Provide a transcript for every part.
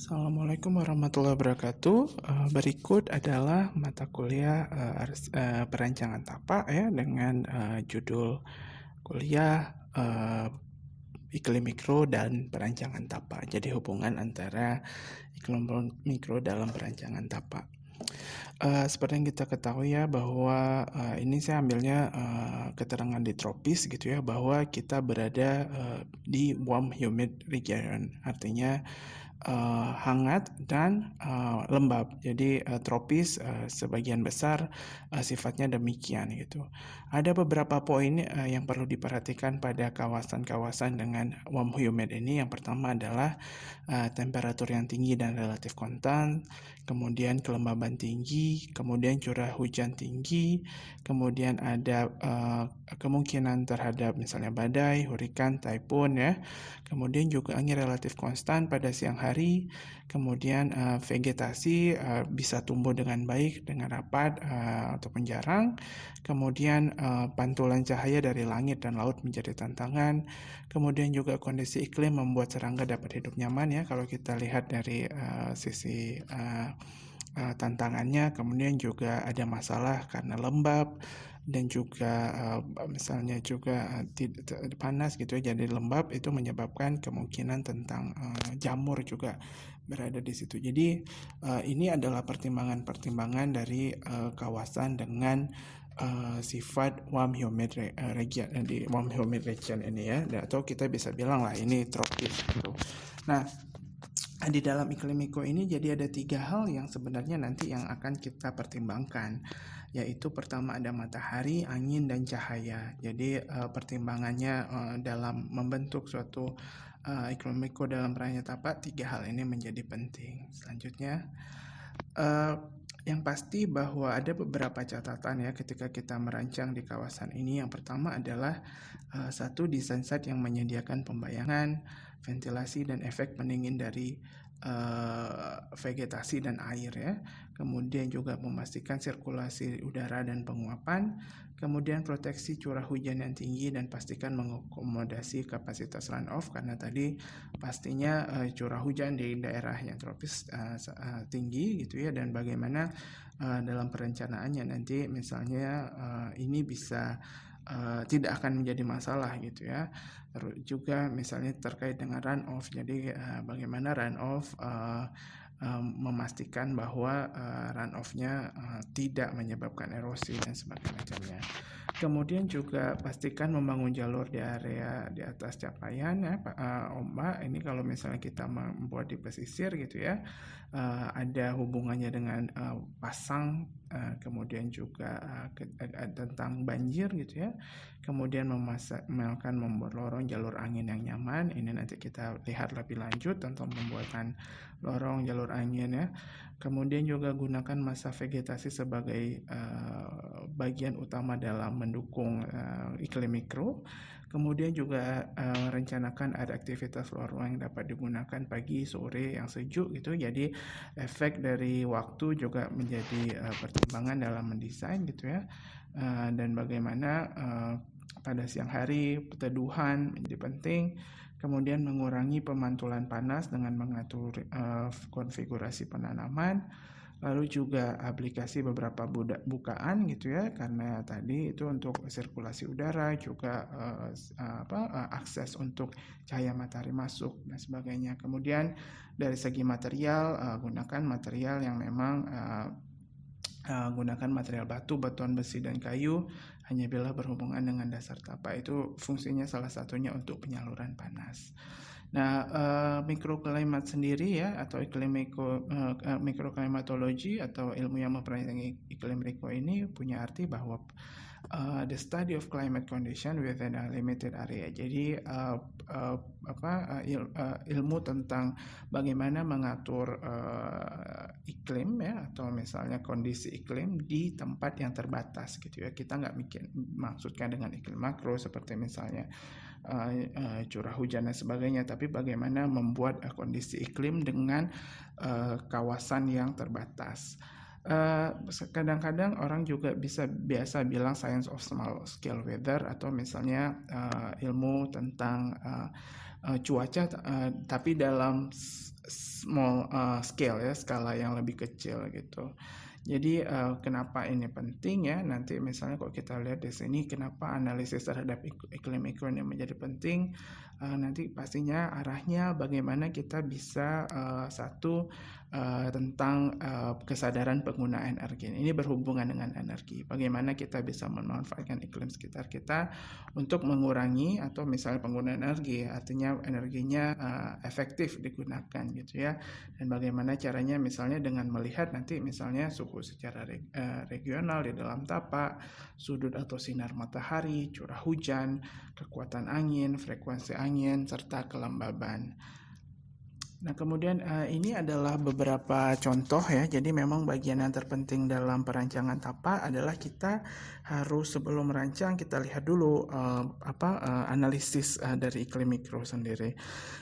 Assalamualaikum warahmatullahi wabarakatuh. Berikut adalah mata kuliah perancangan tapak ya dengan judul kuliah iklim mikro dan perancangan tapak. Jadi hubungan antara iklim mikro dalam perancangan tapak. Seperti yang kita ketahui ya bahwa ini saya ambilnya keterangan di tropis gitu ya, bahwa kita berada di warm humid region, artinya hangat dan lembab. Jadi tropis sebagian besar sifatnya demikian gitu. Ada beberapa poin yang perlu diperhatikan pada kawasan-kawasan dengan warm humid ini. Yang pertama adalah temperatur yang tinggi dan relatif konstan, kemudian kelembaban tinggi, kemudian curah hujan tinggi, kemudian ada kemungkinan terhadap misalnya badai, hurikan, typhoon ya. Kemudian juga angin relatif konstan pada siang hari, kemudian vegetasi bisa tumbuh dengan baik, dengan rapat ataupun jarang, kemudian pantulan cahaya dari langit dan laut menjadi tantangan, kemudian juga kondisi iklim membuat serangga dapat hidup nyaman ya kalau kita lihat dari sisi tantangannya. Kemudian juga ada masalah karena lembab dan juga misalnya juga panas gitu ya, jadi lembab itu menyebabkan kemungkinan tentang jamur juga berada di situ. Jadi ini adalah pertimbangan-pertimbangan dari kawasan dengan sifat warm humid region di warm humid region ini ya, atau kita bisa bilang lah ini tropis gitu. Nah, di dalam iklim mikro ini jadi ada 3 hal yang sebenarnya nanti yang akan kita pertimbangkan, yaitu pertama ada matahari, angin, dan cahaya. Jadi pertimbangannya dalam membentuk suatu iklim mikro dalam perancangan tapak, 3 hal ini menjadi penting. Selanjutnya yang pasti bahwa ada beberapa catatan ya ketika kita merancang di kawasan ini. Yang pertama adalah satu, desain site yang menyediakan pembayangan, ventilasi, dan efek pendingin dari vegetasi dan air ya. Kemudian juga memastikan sirkulasi udara dan penguapan. Kemudian proteksi curah hujan yang tinggi dan pastikan mengakomodasi kapasitas runoff, karena tadi pastinya curah hujan di daerah yang tropis tinggi gitu ya, dan bagaimana dalam perencanaannya nanti misalnya ini bisa tidak akan menjadi masalah gitu ya. Terus juga misalnya terkait dengan runoff, jadi bagaimana runoff memastikan bahwa runoff-nya tidak menyebabkan erosi dan sebagainya. Kemudian juga pastikan membangun jalur di area di atas capaian ya, ombak. Ini kalau misalnya kita membuat di pesisir gitu ya, ada hubungannya dengan pasang, kemudian juga tentang banjir gitu ya. Kemudian melakukan membuat lorong jalur angin yang nyaman. Ini nanti kita lihat lebih lanjut tentang pembuatan lorong jalur angin ya. Kemudian juga gunakan masa vegetasi sebagai bagian utama dalam mendukung iklim mikro. Kemudian juga rencanakan ada aktivitas luar ruang yang dapat digunakan pagi, sore yang sejuk gitu. Jadi efek dari waktu juga menjadi pertimbangan dalam mendesain gitu ya. Dan bagaimana pada siang hari peteduhan menjadi penting. Kemudian mengurangi pemantulan panas dengan mengatur konfigurasi penanaman. Lalu juga aplikasi beberapa bukaan gitu ya, karena tadi itu untuk sirkulasi udara, juga akses untuk cahaya matahari masuk dan sebagainya. Kemudian dari segi material, gunakan material yang memang gunakan material batu, batuan besi, dan kayu hanya bila berhubungan dengan dasar tapak. Itu fungsinya salah satunya untuk penyaluran panas. Nah, mikroklimat sendiri ya, atau mikroklimatologi atau ilmu yang mempelajari iklim mikro ini punya arti bahwa the study of climate condition within a limited area. Jadi ilmu tentang bagaimana mengatur iklim ya, atau misalnya kondisi iklim di tempat yang terbatas gitu ya. Kita nggak maksudkan dengan iklim makro seperti misalnya curah hujan dan sebagainya, tapi bagaimana membuat kondisi iklim dengan kawasan yang terbatas. Kadang-kadang orang juga biasa bilang science of small scale weather, atau misalnya ilmu tentang cuaca, tapi dalam small scale ya, skala yang lebih kecil gitu. Jadi kenapa ini penting ya? Nanti misalnya kalau kita lihat di sini kenapa analisis terhadap iklim ini menjadi penting, nanti pastinya arahnya bagaimana kita bisa tentang kesadaran pengguna energi. Ini berhubungan dengan energi. Bagaimana kita bisa memanfaatkan iklim sekitar kita untuk mengurangi atau misalnya penggunaan energi, artinya energinya efektif digunakan gitu ya. Dan bagaimana caranya misalnya dengan melihat nanti misalnya suhu secara regional di dalam tapak, sudut atau sinar matahari, curah hujan, kekuatan angin, frekuensi angin, serta kelembaban. Nah, kemudian ini adalah beberapa contoh ya. Jadi memang bagian yang terpenting dalam perancangan tapak adalah kita harus sebelum merancang kita lihat dulu analisis dari iklim mikro sendiri.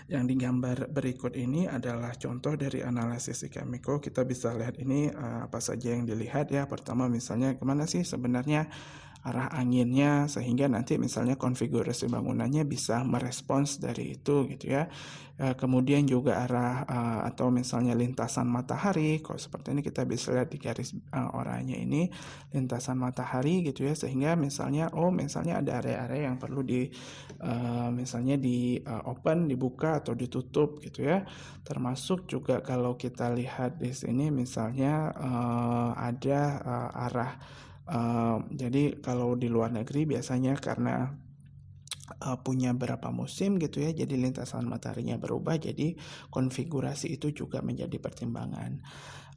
Yang digambar berikut ini adalah contoh dari analisis iklim mikro. Kita bisa lihat ini apa saja yang dilihat ya. Pertama misalnya kemana sih sebenarnya arah anginnya, sehingga nanti misalnya konfigurasi bangunannya bisa merespons dari itu gitu ya. Kemudian juga arah atau misalnya lintasan matahari, kalau seperti ini kita bisa lihat di garis oranye ini lintasan matahari gitu ya, sehingga misalnya misalnya ada area-area yang perlu misalnya di open, dibuka atau ditutup gitu ya. Termasuk juga kalau kita lihat di sini misalnya ada arah jadi kalau di luar negeri biasanya karena punya berapa musim gitu ya, jadi lintasan mataharinya berubah, jadi konfigurasi itu juga menjadi pertimbangan.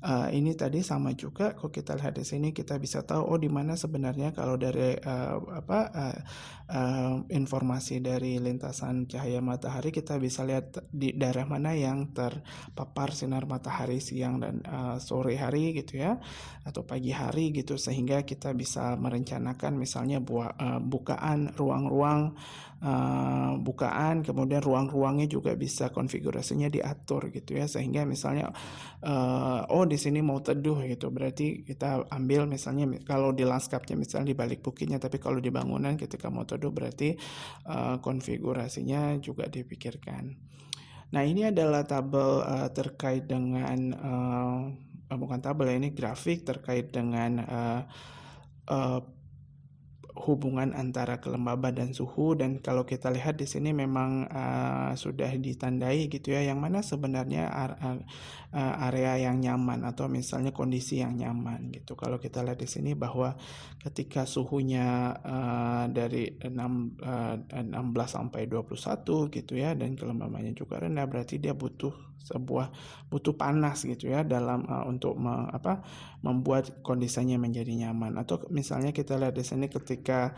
Ini tadi sama juga kalau kita lihat di sini kita bisa tahu di mana sebenarnya kalau dari informasi dari lintasan cahaya matahari kita bisa lihat di daerah mana yang terpapar sinar matahari siang dan sore hari gitu ya, atau pagi hari gitu, sehingga kita bisa merencanakan misalnya bukaan ruang-ruang bukaan, kemudian ruang-ruangnya juga bisa konfigurasinya diatur gitu ya, sehingga misalnya di sini mau teduh gitu, berarti kita ambil misalnya kalau di lanskapnya misalnya di balik bukitnya, tapi kalau di bangunan ketika mau teduh berarti konfigurasinya juga dipikirkan. Nah, ini adalah tabel terkait dengan bukan tabel ya, ini grafik terkait dengan hubungan antara kelembaban dan suhu, dan kalau kita lihat di sini memang sudah ditandai gitu ya, yang mana sebenarnya area yang nyaman atau misalnya kondisi yang nyaman gitu. Kalau kita lihat di sini bahwa ketika suhunya dari 16 sampai 21 gitu ya, dan kelembabannya juga rendah, berarti dia butuh panas gitu ya dalam untuk membuat kondisinya menjadi nyaman. Atau misalnya kita lihat di sini ketika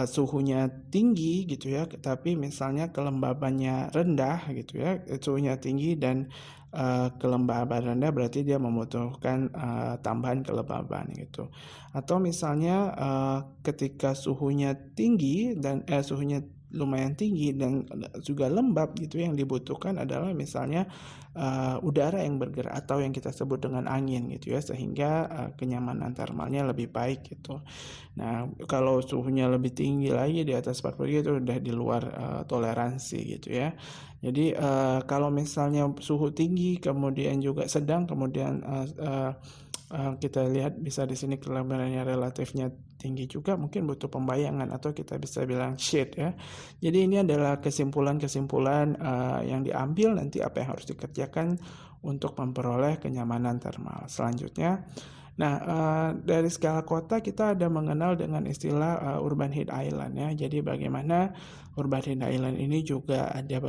suhunya tinggi gitu ya, tapi misalnya kelembabannya rendah gitu ya, suhunya tinggi dan kelembaban rendah, berarti dia membutuhkan tambahan kelembaban gitu. Atau misalnya ketika suhunya tinggi dan suhunya lumayan tinggi dan juga lembab gitu, yang dibutuhkan adalah misalnya udara yang bergerak atau yang kita sebut dengan angin gitu ya, sehingga kenyamanan termalnya lebih baik gitu. Nah, kalau suhunya lebih tinggi lagi di atas 40 itu udah di luar toleransi gitu ya. Jadi kalau misalnya suhu tinggi kemudian juga sedang, kemudian kita lihat bisa di sini kelembabannya relatifnya tinggi juga, mungkin butuh pembayangan atau kita bisa bilang shade ya. Jadi ini adalah kesimpulan-kesimpulan yang diambil nanti apa yang harus dikerjakan untuk memperoleh kenyamanan termal. Selanjutnya, dari skala kota kita ada mengenal dengan istilah urban heat island ya. Jadi bagaimana urban heat island ini juga ada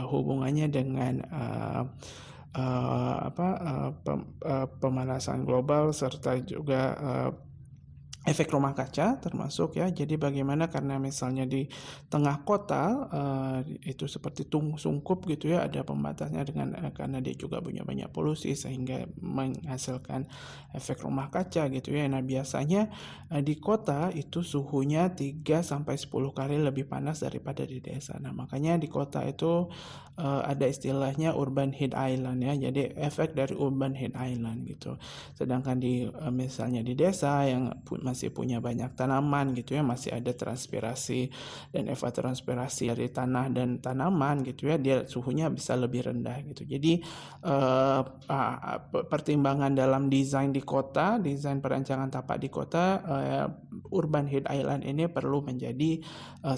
hubungannya dengan pemanasan global serta juga efek rumah kaca termasuk ya. Jadi bagaimana karena misalnya di tengah kota itu seperti sungkup gitu ya, ada pembatasnya dengan karena dia juga punya banyak polusi sehingga menghasilkan efek rumah kaca gitu ya. Nah, biasanya di kota itu suhunya 3 sampai 10 kali lebih panas daripada di desa. Nah, makanya di kota itu ada istilahnya urban heat island ya. Jadi efek dari urban heat island gitu. Sedangkan di misalnya di desa yang masih masih punya banyak tanaman gitu ya, masih ada transpirasi dan evapotranspirasi dari tanah dan tanaman gitu ya, dia suhunya bisa lebih rendah gitu. Jadi pertimbangan dalam desain di kota, desain perancangan tapak di kota, urban heat island ini perlu menjadi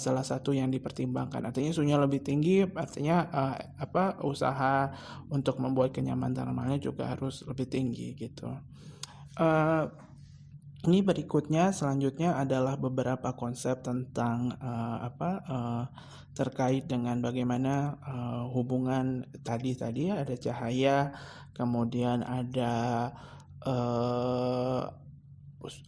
salah satu yang dipertimbangkan. Artinya suhunya lebih tinggi, artinya usaha untuk membuat kenyamanan tanamannya juga harus lebih tinggi gitu. Ini berikutnya selanjutnya adalah beberapa konsep tentang terkait dengan bagaimana hubungan tadi ada cahaya, kemudian ada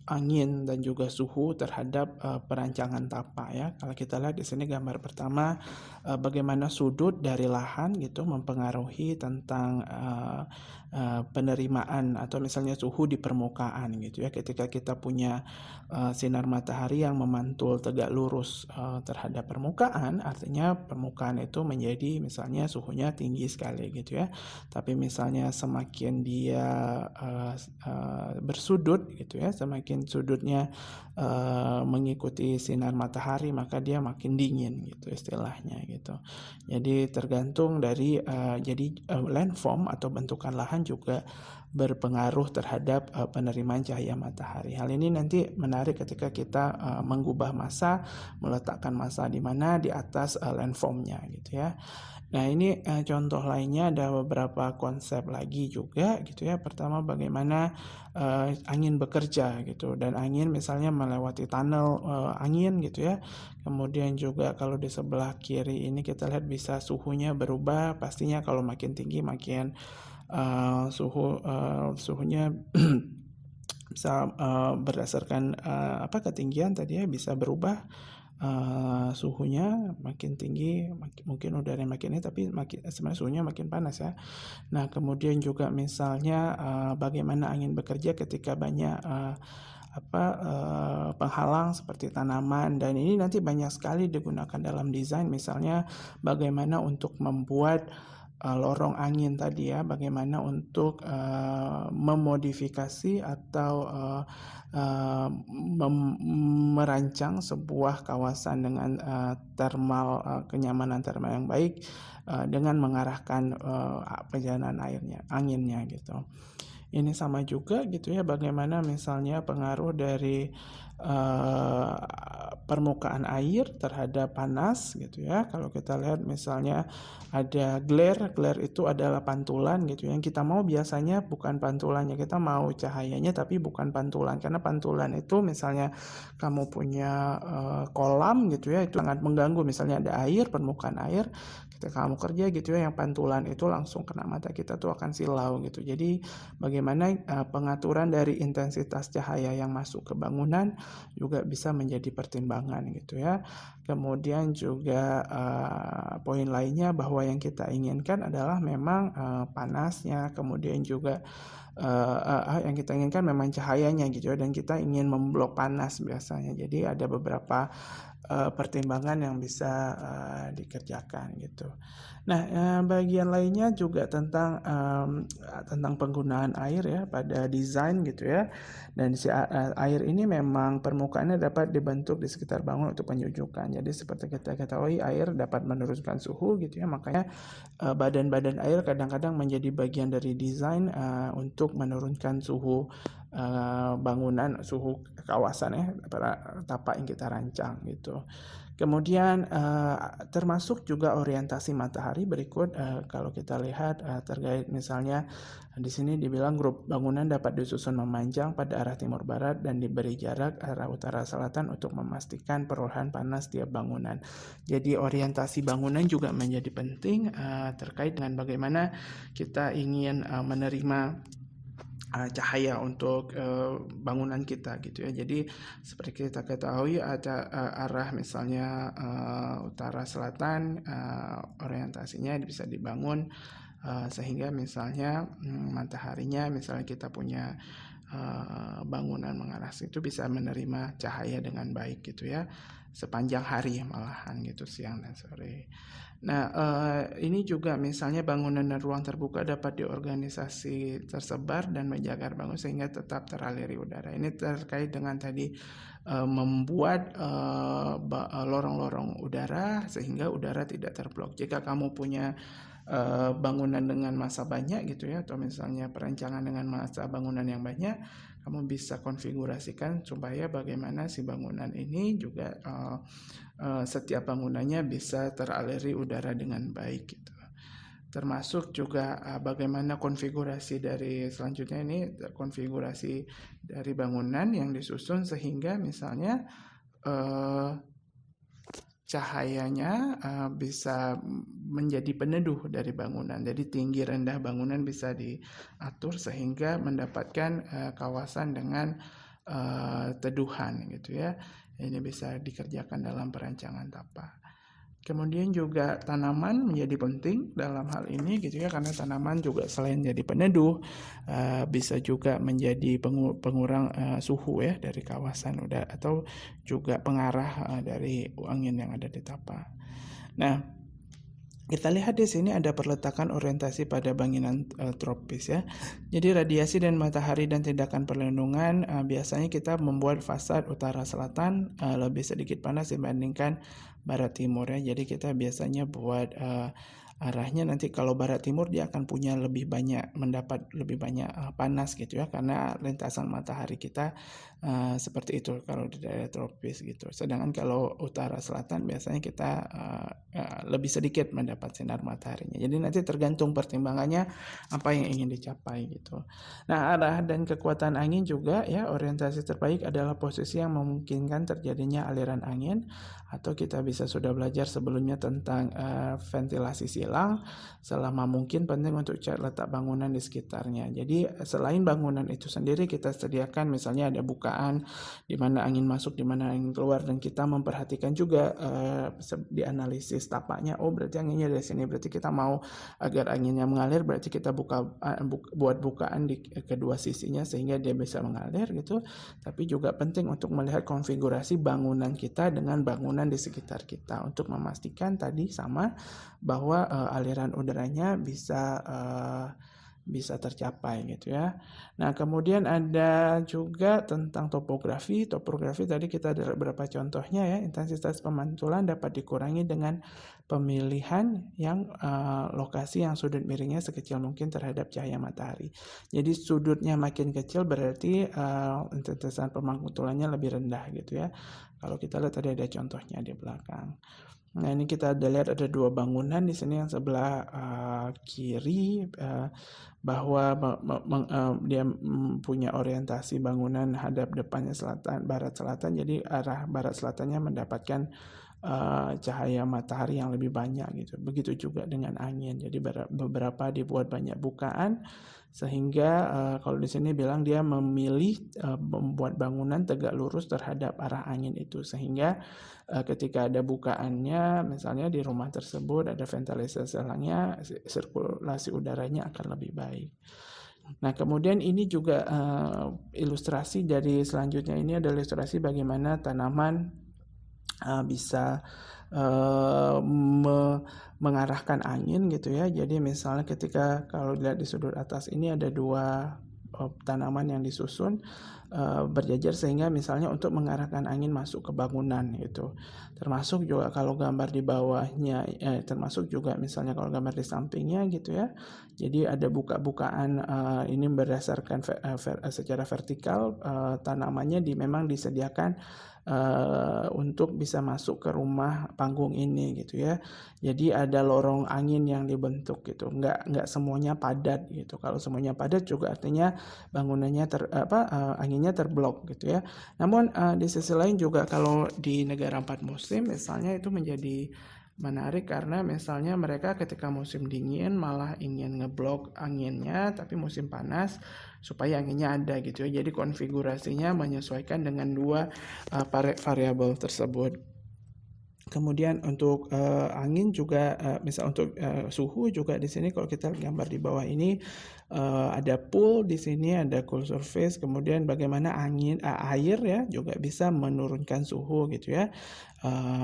angin dan juga suhu terhadap perancangan tapak ya. Kalau kita lihat di sini gambar pertama, bagaimana sudut dari lahan gitu mempengaruhi tentang penerimaan atau misalnya suhu di permukaan gitu ya. Ketika kita punya sinar matahari yang memantul tegak lurus terhadap permukaan, artinya permukaan itu menjadi misalnya suhunya tinggi sekali gitu ya. Tapi misalnya semakin dia bersudut gitu ya, semakin sudutnya mengikuti sinar matahari, maka dia makin dingin gitu istilahnya gitu. Jadi tergantung dari landform atau bentukan lahan juga berpengaruh terhadap penerimaan cahaya matahari. Hal ini nanti menarik ketika kita mengubah massa, meletakkan massa di mana di atas landformnya gitu ya. Nah ini contoh lainnya, ada beberapa konsep lagi juga gitu ya. Pertama, bagaimana angin bekerja gitu, dan angin misalnya melewati tunnel angin gitu ya. Kemudian juga kalau di sebelah kiri ini kita lihat bisa suhunya berubah. Pastinya kalau makin tinggi makin suhunya bisa berdasarkan ketinggian tadi ya, bisa berubah. Suhunya makin tinggi, mungkin udara makin ini, tapi sebenarnya suhunya makin panas ya. Nah kemudian juga misalnya bagaimana angin bekerja ketika banyak penghalang seperti tanaman, dan ini nanti banyak sekali digunakan dalam desain. Misalnya bagaimana untuk membuat lorong angin tadi ya, bagaimana untuk memodifikasi atau merancang sebuah kawasan dengan kenyamanan thermal yang baik dengan mengarahkan perjalanan anginnya gitu. Ini sama juga gitu ya, bagaimana misalnya pengaruh dari permukaan air terhadap panas gitu ya. Kalau kita lihat misalnya ada glare itu adalah pantulan gitu. Yang kita mau biasanya bukan pantulannya, kita mau cahayanya tapi bukan pantulan. Karena pantulan itu misalnya kamu punya kolam gitu ya, itu sangat mengganggu. Misalnya ada air, permukaan air, ketika kamu kerja gitu ya, yang pantulan itu langsung kena mata kita tuh akan silau gitu. Jadi bagaimana pengaturan dari intensitas cahaya yang masuk ke bangunan juga bisa menjadi pertimbangan gitu ya. Kemudian juga poin lainnya bahwa yang kita inginkan adalah memang panasnya, kemudian juga yang kita inginkan memang cahayanya gitu ya, dan kita ingin memblok panas biasanya. Jadi ada beberapa pertimbangan yang bisa dikerjakan gitu. Nah, bagian lainnya juga tentang penggunaan air ya pada desain gitu ya. Dan si air ini memang permukaannya dapat dibentuk di sekitar bangunan untuk penyujukan. Jadi seperti kita ketahui, air dapat menurunkan suhu gitu ya. Makanya badan-badan air kadang-kadang menjadi bagian dari desain untuk menurunkan suhu bangunan, suhu kawasan ya, pada tapak yang kita rancang gitu. Kemudian termasuk juga orientasi matahari berikut. Kalau kita lihat terkait misalnya di sini dibilang grup bangunan dapat disusun memanjang pada arah timur barat dan diberi jarak arah utara selatan untuk memastikan perolehan panas tiap bangunan. Jadi orientasi bangunan juga menjadi penting terkait dengan bagaimana kita ingin menerima cahaya untuk bangunan kita gitu ya. Jadi seperti kita ketahui ada arah misalnya utara selatan, orientasinya bisa dibangun sehingga misalnya mataharinya, misalnya kita punya bangunan mengarah situ, bisa menerima cahaya dengan baik gitu ya, sepanjang hari malahan gitu, siang dan sore. Nah, ini juga misalnya bangunan dan ruang terbuka dapat diorganisasi tersebar dan menjaga bangun sehingga tetap teraliri udara. Ini terkait dengan tadi membuat lorong-lorong udara sehingga udara tidak terblok. Jika kamu punya bangunan dengan massa banyak gitu ya, atau misalnya perancangan dengan massa bangunan yang banyak, kamu bisa konfigurasikan supaya bagaimana si bangunan ini juga setiap bangunannya bisa teraliri udara dengan baik gitu. Termasuk juga bagaimana konfigurasi dari selanjutnya ini, konfigurasi dari bangunan yang disusun sehingga misalnya cahayanya bisa menjadi peneduh dari bangunan. Jadi tinggi rendah bangunan bisa diatur sehingga mendapatkan kawasan dengan teduhan gitu ya. Ini bisa dikerjakan dalam perancangan tapak. Kemudian juga tanaman menjadi penting dalam hal ini gitu ya, karena tanaman juga selain jadi peneduh bisa juga menjadi pengurang suhu ya dari kawasan udara atau juga pengarah dari angin yang ada di tapak. Nah, kita lihat di sini ada perletakan orientasi pada bangunan tropis ya. Jadi radiasi dan matahari dan tindakan perlindungan biasanya kita membuat fasad utara selatan lebih sedikit panas dibandingkan barat timur ya. Jadi kita biasanya buat arahnya nanti kalau barat timur dia akan punya lebih banyak, mendapat lebih banyak panas gitu ya, karena lintasan matahari kita seperti itu kalau di daerah tropis gitu. Sedangkan kalau utara selatan biasanya kita lebih sedikit mendapat sinar mataharinya. Jadi nanti tergantung pertimbangannya apa yang ingin dicapai gitu. Nah, arah dan kekuatan angin juga ya, orientasi terbaik adalah posisi yang memungkinkan terjadinya aliran angin, atau kita bisa sudah belajar sebelumnya tentang ventilasi silang. Selama mungkin penting untuk cek letak bangunan di sekitarnya. Jadi selain bangunan itu sendiri kita sediakan misalnya ada bukaan di mana angin masuk, di mana angin keluar, dan kita memperhatikan juga dianalisis tapaknya. Oh, berarti anginnya dari sini, berarti kita mau agar anginnya mengalir, berarti kita buat bukaan di kedua sisinya sehingga dia bisa mengalir gitu. Tapi juga penting untuk melihat konfigurasi bangunan kita dengan bangunan di sekitar kita untuk memastikan tadi sama bahwa aliran udaranya bisa tercapai gitu ya. Nah, kemudian ada juga tentang topografi. Topografi tadi kita ada beberapa contohnya ya. Intensitas pemantulan dapat dikurangi dengan pemilihan yang lokasi yang sudut miringnya sekecil mungkin terhadap cahaya matahari. Jadi sudutnya makin kecil berarti intensitas pemantulannya lebih rendah gitu ya. Kalau kita lihat tadi ada contohnya di belakang. Nah, ini kita ada lihat ada dua bangunan di sini, yang sebelah kiri bahwa dia punya orientasi bangunan hadap depannya barat selatan. Jadi arah barat selatannya mendapatkan cahaya matahari yang lebih banyak gitu. Begitu juga dengan angin. Jadi beberapa dibuat banyak bukaan sehingga kalau di sini bilang dia memilih membuat bangunan tegak lurus terhadap arah angin itu, sehingga ketika ada bukaannya misalnya di rumah tersebut ada ventilasi silangnya, sirkulasi udaranya akan lebih baik. Nah, kemudian ini juga ilustrasi dari selanjutnya, ini adalah ilustrasi bagaimana tanaman bisa mengarahkan angin gitu ya. Jadi misalnya ketika kalau dilihat di sudut atas ini ada dua tanaman yang disusun berjajar sehingga misalnya untuk mengarahkan angin masuk ke bangunan gitu. Termasuk juga kalau gambar di bawahnya, termasuk juga misalnya kalau gambar di sampingnya gitu ya. Jadi ada bukaan ini berdasarkan secara vertikal, tanamannya memang disediakan untuk bisa masuk ke rumah panggung ini gitu ya. Jadi ada lorong angin yang dibentuk gitu. Nggak semuanya padat gitu. Kalau semuanya padat juga artinya bangunannya anginnya terblok gitu ya. Namun di sisi lain juga kalau di negara 4 musim misalnya itu menjadi menarik, karena misalnya mereka ketika musim dingin malah ingin ngeblok anginnya, tapi musim panas supaya anginnya ada gitu ya. Jadi konfigurasinya menyesuaikan dengan dua variabel tersebut. Kemudian untuk, angin juga, misal untuk, suhu juga di sini kalau kita gambar di bawah ini, ada pool di sini, ada cool surface, kemudian bagaimana air ya juga bisa menurunkan suhu gitu ya.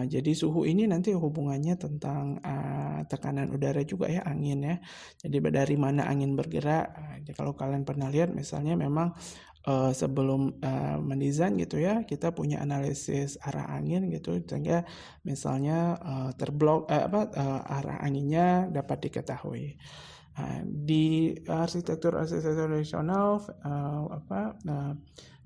Jadi suhu ini nanti hubungannya tentang, tekanan udara juga ya, angin ya. Jadi dari mana angin bergerak, kalau kalian pernah lihat misalnya memang sebelum, mendesain gitu ya, kita punya analisis arah angin gitu, sehingga misalnya, arah anginnya dapat diketahui. Di arsitektur-arsitektur tradisional,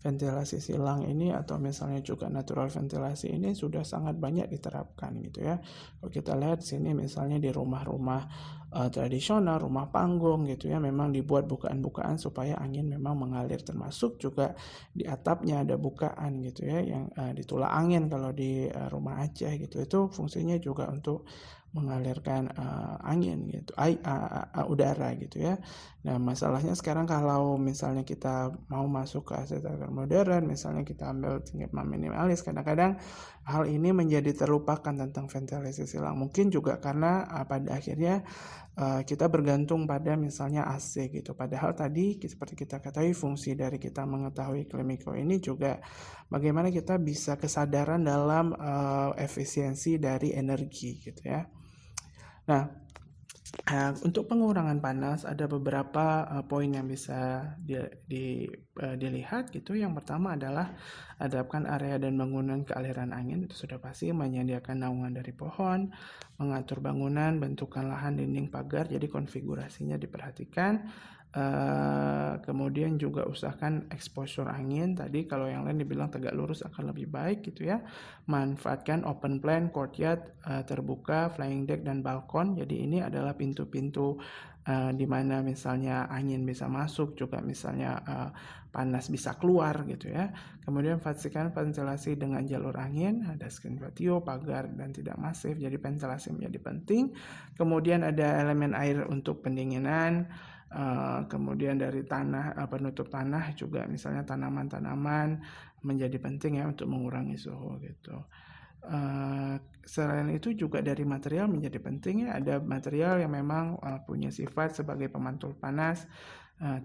ventilasi silang ini atau misalnya juga natural ventilasi ini sudah sangat banyak diterapkan gitu ya. Kalau kita lihat di sini misalnya di rumah-rumah tradisional, rumah panggung gitu ya, memang dibuat bukaan-bukaan supaya angin memang mengalir, termasuk juga di atapnya ada bukaan gitu ya, yang ditulak angin kalau di rumah Aceh gitu. Itu fungsinya juga untuk mengalirkan angin gitu, udara gitu ya. Nah, masalahnya sekarang kalau misalnya kita mau masuk ke arsitektur modern, misalnya kita ambil tingkat minimalis, kadang-kadang hal ini menjadi terlupakan tentang ventilasi silang. Mungkin juga karena pada akhirnya kita bergantung pada misalnya AC gitu. Padahal tadi seperti kita ketahui fungsi dari kita mengetahui iklim mikro ini juga bagaimana kita bisa kesadaran dalam efisiensi dari energi gitu ya. Nah, untuk pengurangan panas ada beberapa poin yang bisa dilihat gitu. Yang pertama adalah hadapkan area dan bangunan ke aliran angin, itu sudah pasti. Menyediakan naungan dari pohon, mengatur bangunan, bentukan lahan, dinding, pagar, jadi konfigurasinya diperhatikan. Kemudian juga usahakan exposure angin, tadi kalau yang lain dibilang tegak lurus akan lebih baik gitu ya. Manfaatkan open plan, courtyard, terbuka, flying deck, dan balkon. Jadi ini adalah pintu-pintu di mana misalnya angin bisa masuk, juga misalnya panas bisa keluar gitu ya. Kemudian pastikan ventilasi dengan jalur angin, ada screen patio, pagar, dan tidak masif, jadi ventilasi menjadi penting. Kemudian ada elemen air untuk pendinginan. Kemudian dari tanah, penutup tanah juga misalnya tanaman-tanaman menjadi penting ya untuk mengurangi suhu gitu. Selain itu juga dari material menjadi penting ya, ada material yang memang punya sifat sebagai pemantul panas,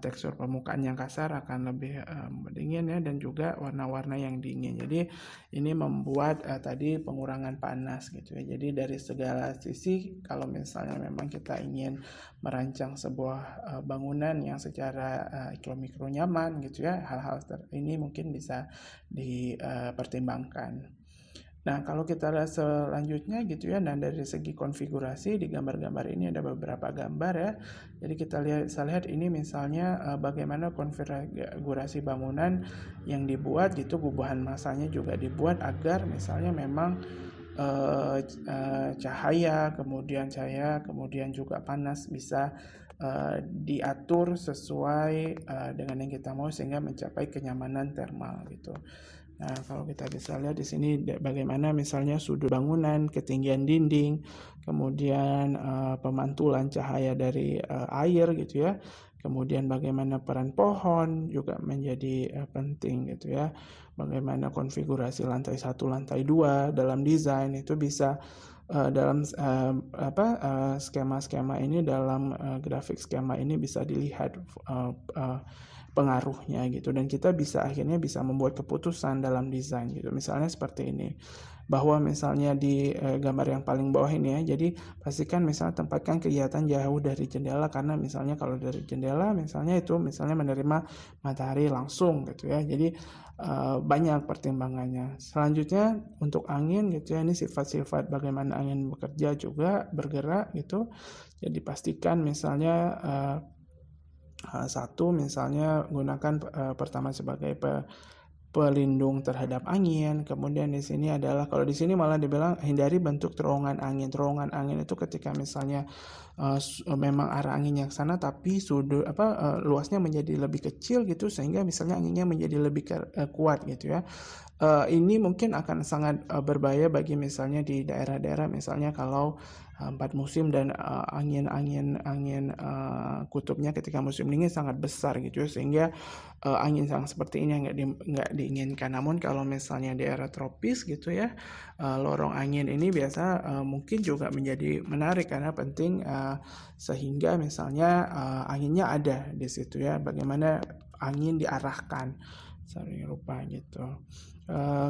tekstur permukaan yang kasar akan lebih dingin ya, dan juga warna-warna yang dingin. Jadi ini membuat tadi pengurangan panas gitu ya. Jadi dari segala sisi kalau misalnya memang kita ingin merancang sebuah bangunan yang secara mikro nyaman gitu ya, hal-hal ini mungkin bisa dipertimbangkan. Nah, kalau kita lihat selanjutnya gitu ya, dan dari segi konfigurasi di gambar-gambar ini ada beberapa gambar ya. Jadi kita bisa lihat ini misalnya bagaimana konfigurasi bangunan yang dibuat gitu, gubahan masanya juga dibuat agar misalnya memang cahaya, kemudian juga panas bisa diatur sesuai dengan yang kita mau sehingga mencapai kenyamanan termal gitu. Nah, kalau kita bisa lihat di sini bagaimana misalnya sudut bangunan, ketinggian dinding, kemudian pemantulan cahaya dari air gitu ya. Kemudian bagaimana peran pohon juga menjadi penting gitu ya. Bagaimana konfigurasi lantai 1, lantai 2 dalam desain itu bisa dalam skema-skema ini, dalam grafik skema ini bisa dilihat pengaruhnya gitu, dan kita akhirnya bisa membuat keputusan dalam desain gitu. Misalnya seperti ini, bahwa misalnya di gambar yang paling bawah ini ya, jadi pastikan misalnya tempatkan kegiatan jauh dari jendela, karena misalnya kalau dari jendela misalnya itu misalnya menerima matahari langsung gitu ya. Jadi banyak pertimbangannya. Selanjutnya untuk angin gitu ya, ini sifat-sifat bagaimana angin bekerja juga bergerak gitu. Jadi pastikan misalnya satu misalnya gunakan pertama sebagai pelindung terhadap angin. Kemudian di sini adalah, kalau di sini malah dibilang hindari bentuk terowongan angin. Terowongan angin itu ketika misalnya memang arah anginnya ke sana tapi luasnya menjadi lebih kecil gitu, sehingga misalnya anginnya menjadi lebih kuat gitu ya. Ini mungkin akan sangat berbahaya bagi misalnya di daerah-daerah misalnya kalau 4 musim dan angin kutubnya ketika musim dingin sangat besar gitu ya, sehingga angin yang seperti ini nggak diinginkan. Namun kalau misalnya di daerah tropis gitu ya, lorong angin ini biasa mungkin juga menjadi menarik karena penting, sehingga misalnya anginnya ada di situ ya, bagaimana angin diarahkan sering rupa gitu.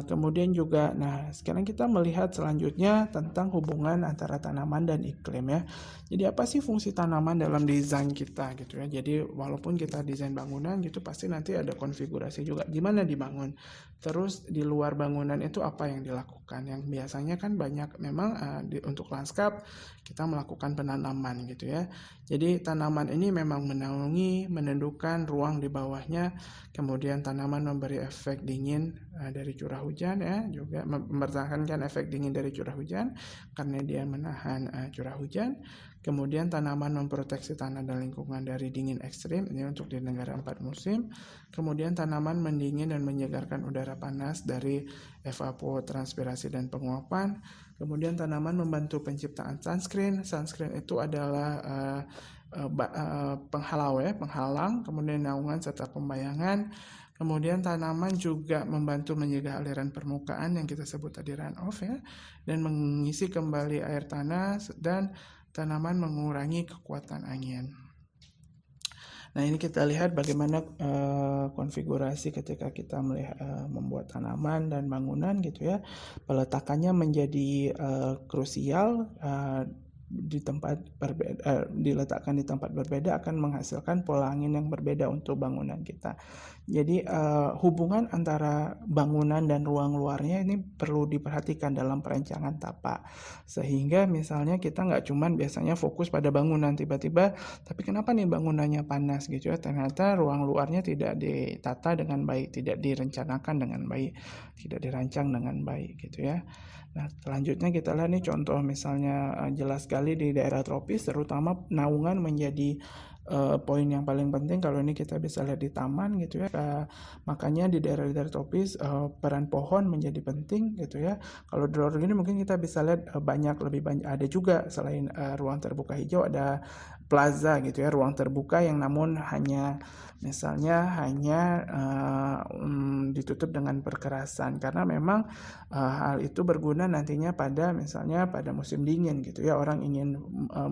Kemudian juga, nah sekarang kita melihat selanjutnya tentang hubungan antara tanaman dan iklim ya. Jadi apa sih fungsi tanaman dalam desain kita gitu ya. Jadi walaupun kita desain bangunan gitu, pasti nanti ada konfigurasi juga gimana dibangun. Terus di luar bangunan itu apa yang dilakukan. Yang biasanya kan banyak memang untuk lanskap kita melakukan penanaman gitu ya. Jadi tanaman ini memang menaungi, menentukan ruang di bawahnya. Kemudian tanaman memberi efek dingin dari curah hujan ya, juga mempertahankan efek dingin dari curah hujan karena dia menahan curah hujan. Kemudian tanaman memproteksi tanah dan lingkungan dari dingin ekstrim, ini untuk di negara 4 musim. Kemudian tanaman mendingin dan menyegarkan udara panas dari evapotranspirasi dan penguapan. Kemudian tanaman membantu penciptaan sunscreen. Sunscreen itu adalah penghalau ya, penghalang, kemudian naungan serta pembayangan. Kemudian tanaman juga membantu mencegah aliran permukaan yang kita sebut tadi runoff ya, dan mengisi kembali air tanah, dan tanaman mengurangi kekuatan angin. Nah ini kita lihat bagaimana konfigurasi ketika kita membuat tanaman dan bangunan gitu ya. Peletakannya menjadi krusial. Diletakkan di tempat berbeda akan menghasilkan pola angin yang berbeda untuk bangunan kita. Jadi hubungan antara bangunan dan ruang luarnya ini perlu diperhatikan dalam perencanaan tapak. Sehingga misalnya kita nggak cuman biasanya fokus pada bangunan tiba-tiba, tapi kenapa nih bangunannya panas gitu ya, ternyata ruang luarnya tidak ditata dengan baik, tidak direncanakan dengan baik, tidak dirancang dengan baik gitu ya. Nah, selanjutnya kita lihat nih contoh misalnya jelas sekali di daerah tropis, terutama naungan menjadi poin yang paling penting. Kalau ini kita bisa lihat di taman gitu ya. Makanya di daerah-daerah tropis peran pohon menjadi penting gitu ya. Kalau di luar ini mungkin kita bisa lihat lebih banyak ada juga selain ruang terbuka hijau, ada plaza gitu ya, ruang terbuka yang namun hanya ditutup dengan perkerasan, karena memang hal itu berguna nantinya misalnya pada musim dingin gitu ya, orang ingin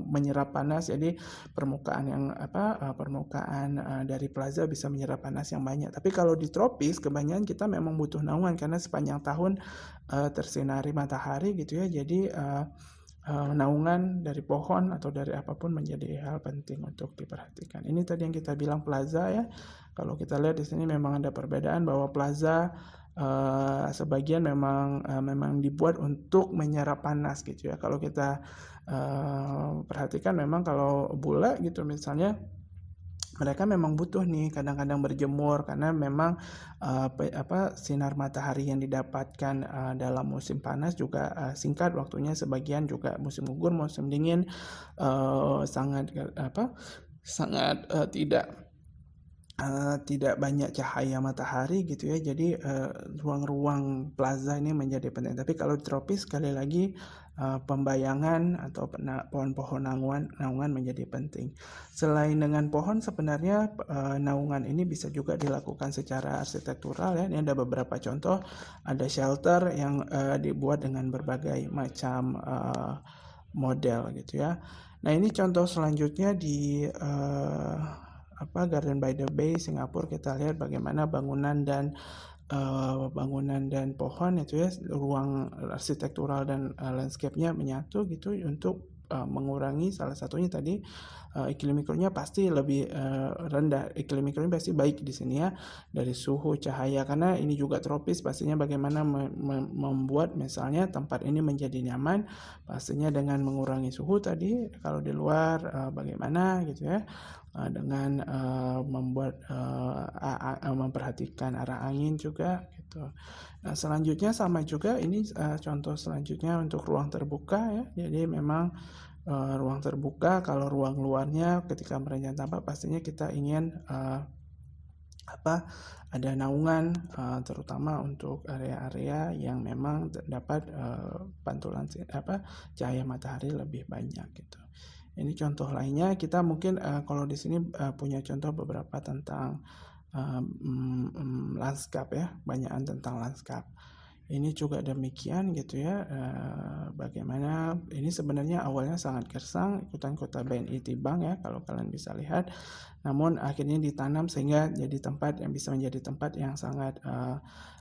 menyerap panas, jadi permukaan dari plaza bisa menyerap panas yang banyak. Tapi kalau di tropis kebanyakan kita memang butuh naungan karena sepanjang tahun tersinari matahari gitu ya, jadi naungan dari pohon atau dari apapun menjadi hal penting untuk diperhatikan. Ini tadi yang kita bilang plaza ya. Kalau kita lihat di sini memang ada perbedaan bahwa plaza sebagian memang dibuat untuk menyerap panas gitu ya. Kalau kita perhatikan memang kalau bula gitu misalnya, mereka memang butuh nih kadang-kadang berjemur karena memang sinar matahari yang didapatkan dalam musim panas juga singkat waktunya, sebagian juga musim gugur, musim dingin sangat tidak banyak cahaya matahari gitu ya. Jadi ruang-ruang plaza ini menjadi penting. Tapi kalau di tropis sekali lagi pembayangan atau pohon-pohon naungan menjadi penting. Selain dengan pohon, sebenarnya naungan ini bisa juga dilakukan secara arsitektural ya. Ini ada beberapa contoh, ada shelter yang dibuat dengan berbagai macam model gitu ya. Nah ini contoh selanjutnya di Garden by the Bay Singapura. Kita lihat bagaimana bangunan dan pohon itu ya, ruang arsitektural dan landscape-nya menyatu gitu untuk mengurangi salah satunya tadi iklim mikronya pasti lebih rendah. Iklim mikronya pasti baik di sini ya, dari suhu, cahaya, karena ini juga tropis. Pastinya bagaimana membuat misalnya tempat ini menjadi nyaman, pastinya dengan mengurangi suhu tadi. Kalau di luar bagaimana gitu ya, dengan memperhatikan arah angin juga gitu. Nah selanjutnya sama juga, ini contoh selanjutnya untuk ruang terbuka ya. Jadi memang ruang terbuka, kalau ruang luarnya ketika merancang tampak pastinya kita ingin apa, ada naungan, terutama untuk area-area yang memang dapat, pantulan cahaya matahari lebih banyak gitu. Ini contoh lainnya kita mungkin, kalau di sini, punya contoh beberapa tentang, lanskap ya, banyakan tentang lanskap. Ini juga demikian gitu ya, bagaimana ini sebenarnya awalnya sangat gersang, ikutan kota BNI Tibang ya kalau kalian bisa lihat, namun akhirnya ditanam sehingga jadi tempat yang bisa menjadi tempat yang sangat,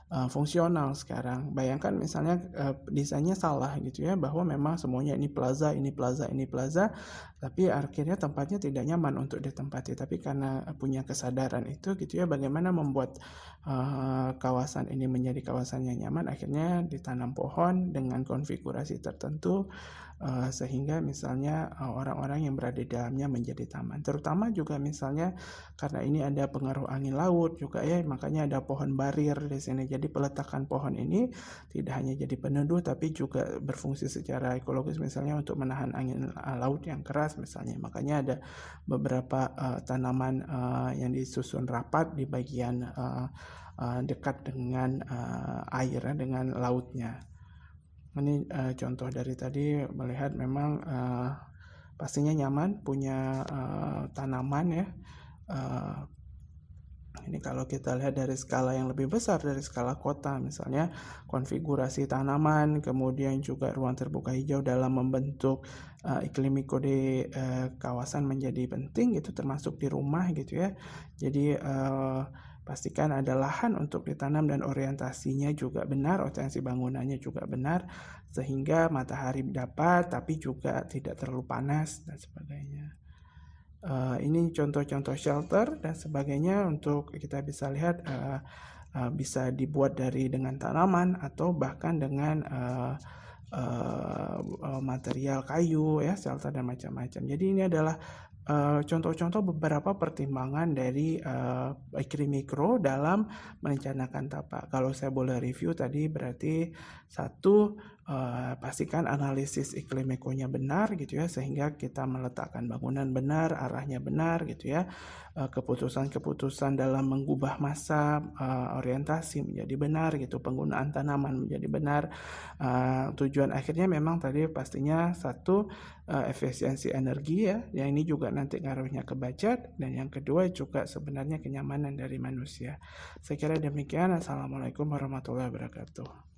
fungsional sekarang. Bayangkan misalnya, desainnya salah gitu ya, bahwa memang semuanya ini plaza ini plaza ini plaza, tapi akhirnya tempatnya tidak nyaman untuk ditempati. Tapi karena punya kesadaran itu gitu ya, bagaimana membuat, kawasan ini menjadi kawasan yang nyaman, akhirnya ditanam pohon dengan konfigurasi tertentu, sehingga misalnya, orang-orang yang berada di dalamnya menjadi taman. Terutama juga misalnya karena ini ada pengaruh angin laut juga ya, makanya ada pohon barir di sini. Jadi peletakan pohon ini tidak hanya jadi peneduh, tapi juga berfungsi secara ekologis misalnya untuk menahan angin, laut yang keras misalnya. Makanya ada beberapa, tanaman, yang disusun rapat di bagian, dekat dengan, air ya, dengan lautnya. Ini, contoh dari tadi melihat memang, pastinya nyaman punya, tanaman ya, eee, ini kalau kita lihat dari skala yang lebih besar, dari skala kota misalnya, konfigurasi tanaman, kemudian juga ruang terbuka hijau dalam membentuk, iklim mikro di, kawasan menjadi penting gitu, termasuk di rumah gitu ya. Jadi, pastikan ada lahan untuk ditanam dan orientasinya juga benar, orientasi bangunannya juga benar, sehingga matahari dapat, tapi juga tidak terlalu panas dan sebagainya. Ini contoh-contoh shelter dan sebagainya untuk kita bisa lihat, bisa dibuat dengan tanaman atau bahkan dengan, material kayu ya, shelter dan macam-macam. Jadi ini adalah, contoh-contoh beberapa pertimbangan dari, iklim mikro dalam merencanakan tapak. Kalau saya boleh review tadi berarti satu, pastikan analisis iklim mikronya benar gitu ya, sehingga kita meletakkan bangunan benar, arahnya benar gitu ya. Keputusan-keputusan dalam mengubah masa, orientasi menjadi benar gitu, penggunaan tanaman menjadi benar. Tujuan akhirnya memang tadi pastinya satu, efisiensi energi ya, yang ini juga nanti ngaruhnya ke budget, dan yang kedua juga sebenarnya kenyamanan dari manusia. Saya kira demikian. Assalamualaikum warahmatullahi wabarakatuh.